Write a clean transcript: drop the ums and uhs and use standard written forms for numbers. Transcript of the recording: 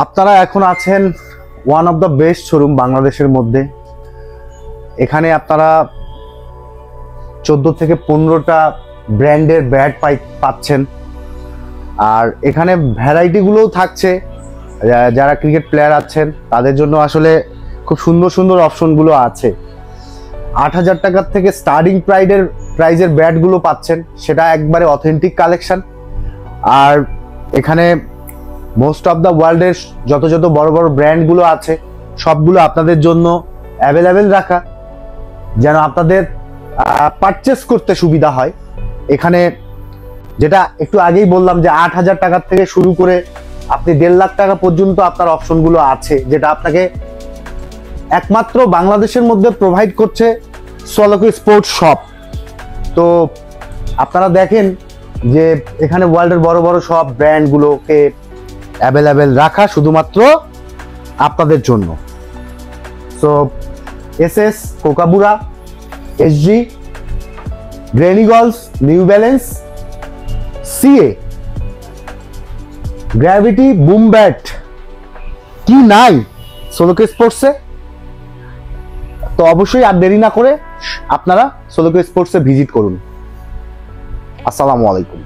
আপনারা এখন আছেন one of the best showroom বাংলাদেশের মধ্যে। এখানে আপনারা 14 থেকে 15টা ব্র্যান্ডের ব্যাট পাচ্ছেন। আর এখানে ভ্যারাইটিগুলোও থাকছে, যারা ক্রিকেট প্লেয়ার আছেন তাদের জন্য আসলে খুব সুন্দর সুন্দর অপশনগুলো আছে। 8,000 টাকার থেকে স্টার্টিং প্রাইজের ব্যাটগুলো পাচ্ছেন, সেটা একবারে অথেন্টিক কালেকশন। আর এখানে মোস্ট অফ দ্য ওয়ার্ল্ডের যত যত বড় বড় ব্র্যান্ডগুলো আছে সবগুলো আপনাদের জন্য অ্যাভেলেবেল রাখা, যেন আপনাদের পারচেস করতে সুবিধা হয়। এখানে যেটা একটু আগেই বললাম যে 8,000 টাকার থেকে শুরু করে আপনি 1.5 লাখ টাকা পর্যন্ত আপনার অপশনগুলো আছে, যেটা আপনাকে একমাত্র বাংলাদেশের মধ্যে প্রোভাইড করছে সোলোকো স্পোর্টস শপ। তো আপনারা দেখেন যে এখানে ওয়ার্ল্ডের বড় বড় সব ব্র্যান্ডগুলোকে অ্যাভেলেবেল রাখা শুধুমাত্র আপনাদের জন্য। So SS, Kookaburra, SG, Gray Nicolls, New Balance, CA, gravity, boom bat, কি নাই সোলোকো স্পোর্টসে। তো অবশ্যই আর দেরি না করে আপনারা সোলোকো স্পোর্টসে ভিজিট করুন। আসসালামু আলাইকুম।